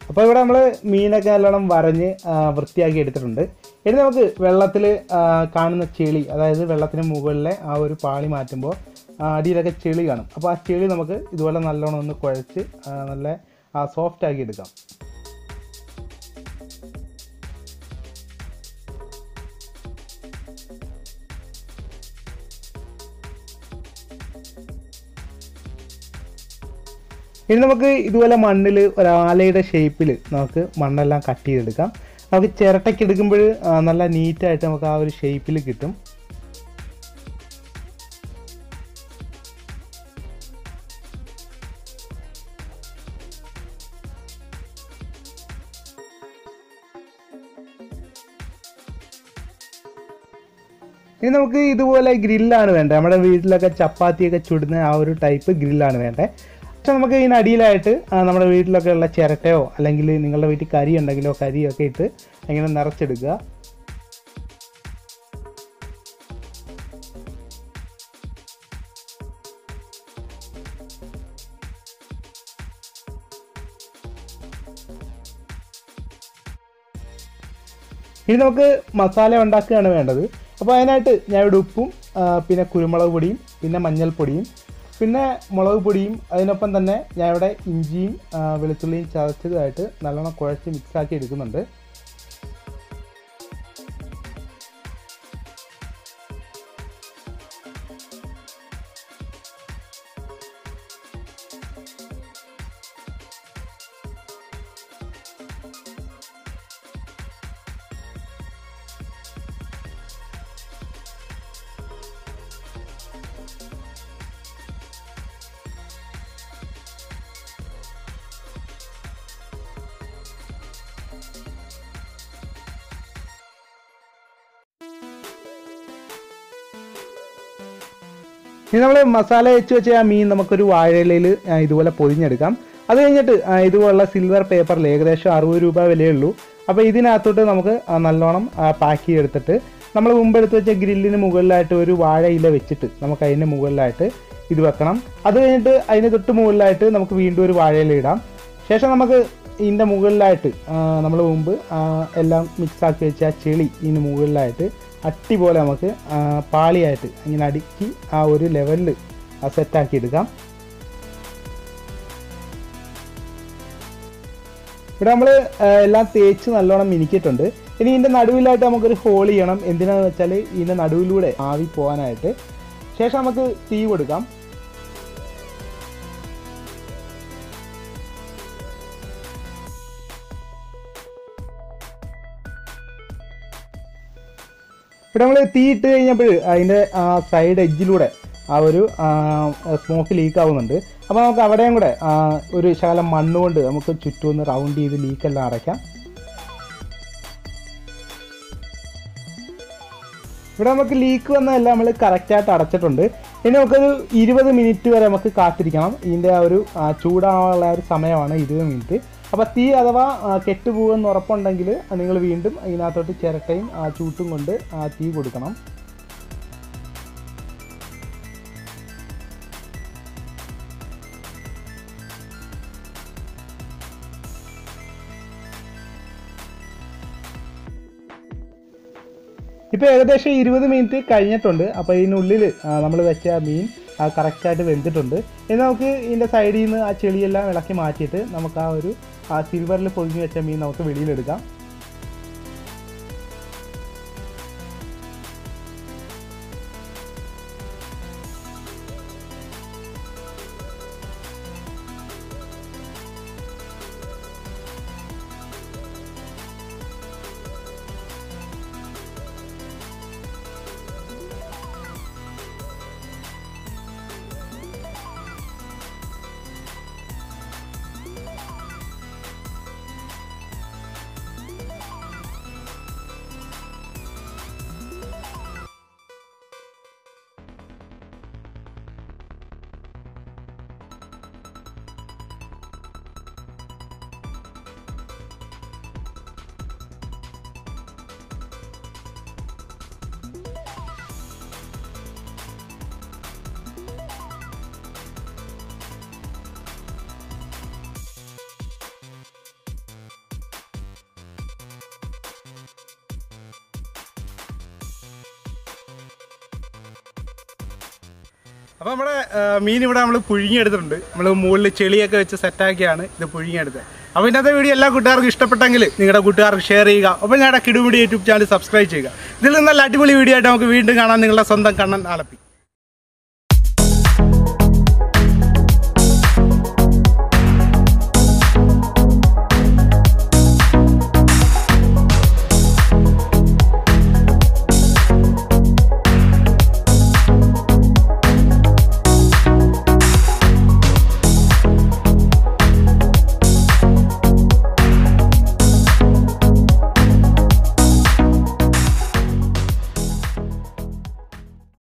അപ്പോൾ ഇവിടെ നമ്മൾ മീനൊക്കെ നല്ലോണം വരഞ്ഞ് വൃത്തിയാക്കി എടുത്തിട്ടുണ്ട്. ഇനി നമുക്ക് വെള്ളത്തിൽ കാണുന്ന ചെളി, അതായത് വെള്ളത്തിന് മുകളിലെ ആ ഒരു പാളി മാറ്റുമ്പോൾ അടിയിലൊക്കെ ചെളി കാണും. അപ്പോൾ ആ ചെളി നമുക്ക് ഇതുപോലെ നല്ലോണം ഒന്ന് കുഴച്ച് നല്ല സോഫ്റ്റ് ആക്കി എടുക്കാം. ഇനി നമുക്ക് ഇതുപോലെ മണ്ണിൽ ഒരാലയുടെ ഷേപ്പിൽ നമുക്ക് മണ്ണെല്ലാം കട്ട് ചെയ്തെടുക്കാം. നമുക്ക് ചിരട്ടയ്ക്ക് എടുക്കുമ്പോൾ നല്ല നീറ്റായിട്ട് നമുക്ക് ആ ഒരു ഷേപ്പിൽ കിട്ടും. ഇനി നമുക്ക് ഇതുപോലെ ഗ്രില്ലാണ് വേണ്ടത്. നമ്മുടെ വീട്ടിലൊക്കെ ചപ്പാത്തിയൊക്കെ ചുടുന്ന ആ ഒരു ടൈപ്പ് ഗ്രില്ലാണ് വേണ്ടത്. പക്ഷെ നമുക്ക് ഇതിനടിയിലായിട്ട് നമ്മുടെ വീട്ടിലൊക്കെ ഉള്ള ചിരട്ടയോ അല്ലെങ്കിൽ നിങ്ങളുടെ വീട്ടിൽ കരി ഉണ്ടെങ്കിലോ കരിയൊക്കെ ഇട്ട് ഇങ്ങനെ നിറച്ചെടുക്കുക. ഇനി നമുക്ക് മസാല ഉണ്ടാക്കുകയാണ് വേണ്ടത്. അപ്പോൾ അതിനായിട്ട് ഞാൻ ഇവിടെ ഉപ്പും പിന്നെ കുരുമുളക് പൊടിയും പിന്നെ മഞ്ഞൾപ്പൊടിയും പിന്നെ മുളക് പൊടിയും അതിനൊപ്പം തന്നെ ഞാൻ ഇവിടെ ഇഞ്ചിയും വെളുത്തുള്ളിയും ചതച്ചതായിട്ട് നല്ലോണം കുഴച്ച് മിക്സാക്കി എടുക്കുന്നുണ്ട്. ഇനി നമ്മൾ മസാല വെച്ച് വെച്ച ആ മീൻ നമുക്കൊരു വാഴയിലയിൽ ഇതുപോലെ പൊതിഞ്ഞെടുക്കാം. അത് കഴിഞ്ഞിട്ട് ഇതുപോലുള്ള സിൽവർ പേപ്പറിൽ ഏകദേശം 60 രൂപ വിലയുള്ളൂ. അപ്പോൾ ഇതിനകത്തോട്ട് നമുക്ക് നല്ലോണം പാക്ക് ചെയ്തെടുത്തിട്ട് നമ്മൾ മുമ്പ് എടുത്ത് വെച്ച ഗ്രില്ലിന് മുകളിലായിട്ട് ഒരു വാഴയില വെച്ചിട്ട് നമുക്ക് അതിൻ്റെ മുകളിലായിട്ട് ഇത് വെക്കണം. അത് കഴിഞ്ഞിട്ട് അതിന് തൊട്ട് മുകളിലായിട്ട് നമുക്ക് വീണ്ടും ഒരു വാഴയില ഇടാം. ശേഷം നമുക്ക് ഇതിൻ്റെ മുകളിലായിട്ട് നമ്മൾ മുമ്പ് എല്ലാം മിക്സാക്കി വെച്ച ആ ചെളി ഇതിന് മുകളിലായിട്ട് അട്ടിപോലെ നമുക്ക് പാളിയായിട്ട് ഇങ്ങനെ അടുക്കി ആ ഒരു ലെവലിൽ സെറ്റാക്കി എടുക്കാം. ഇവിടെ നമ്മൾ എല്ലാം തേച്ച് നല്ലോണം മിനുക്കിയിട്ടുണ്ട്. ഇനി ഇതിൻ്റെ നടുവിലായിട്ട് നമുക്കൊരു ഹോൾ ചെയ്യണം. എന്തിനാണെന്ന് വെച്ചാൽ ഇതിൻ്റെ നടുവിലൂടെ ആവി പോകാനായിട്ട്. ശേഷം നമുക്ക് തീ കൊടുക്കാം. ഇവിടെ നമ്മൾ തീ ഇട്ട് കഴിഞ്ഞപ്പോൾ അതിൻ്റെ സൈഡ് എഡ്ജിലൂടെ ആ ഒരു സ്മോക്ക് ലീക്ക് ആവുന്നുണ്ട്. അപ്പോൾ നമുക്ക് അവിടെയും കൂടെ ഒരു ശകലം മണ്ണുകൊണ്ട് നമുക്ക് ചുറ്റും ഒന്ന് റൗണ്ട് ചെയ്ത് ലീക്കെല്ലാം അടയ്ക്കാം. ഇവിടെ നമുക്ക് ലീക്ക് വന്നതെല്ലാം നമ്മൾ കറക്റ്റായിട്ട് അടച്ചിട്ടുണ്ട്. ഇനി നമുക്കൊരു 20 മിനിറ്റ് വരെ നമുക്ക് കാത്തിരിക്കണം. ഇതിൻ്റെ ആ ഒരു ചൂടാവാനുള്ള ഒരു സമയമാണ് 20 മിനിറ്റ്. അപ്പോൾ തീ അഥവാ കെട്ടുപോകുമെന്ന് ഉറപ്പുണ്ടെങ്കിൽ നിങ്ങൾ വീണ്ടും ഇതിനകത്തോട്ട് ചിരട്ടയും ചൂട്ടും കൊണ്ട് തീ കൊടുക്കണം. ഇപ്പോൾ ഏകദേശം 20 മിനിറ്റ് കഴിഞ്ഞിട്ടുണ്ട്. അപ്പോൾ ഇതിനുള്ളിൽ നമ്മൾ വെച്ച മീൻ കറക്റ്റായിട്ട് വെന്തിട്ടുണ്ട്. ഇനി നമുക്ക് ഇതിൻ്റെ സൈഡിൽ നിന്ന് ആ ചെളിയെല്ലാം ഇളക്കി മാറ്റിയിട്ട് നമുക്ക് ആ ഒരു സിൽവറിൽ പൊതിഞ്ഞ് വെച്ച മീൻ നമുക്ക് വെളിയിലെടുക്കാം. അപ്പോൾ നമ്മുടെ മീൻ ഇവിടെ നമ്മൾ പുഴുങ്ങിയെടുത്തിട്ടുണ്ട്. നമ്മൾ മുകളിൽ ചെളിയൊക്കെ വെച്ച് സെറ്റാക്കിയാണ് ഇത് പുഴുങ്ങിയെടുത്തത്. അപ്പോൾ ഇന്നത്തെ വീഡിയോ എല്ലാ കൂട്ടുകാർക്കും ഇഷ്ടപ്പെട്ടെങ്കിൽ നിങ്ങളുടെ കൂട്ടുകാർക്ക് ഷെയർ ചെയ്യുക. അപ്പോൾ ഞങ്ങളുടെ കിടു യൂട്യൂബ് ചാനൽ സബ്സ്ക്രൈബ് ചെയ്യുക. ഇതിൽ നല്ല അടിപൊളി വീഡിയോ ആയിട്ട് നമുക്ക് വീണ്ടും കാണാം. നിങ്ങളുടെ സ്വന്തം കണ്ണൻ ആലപ്പി.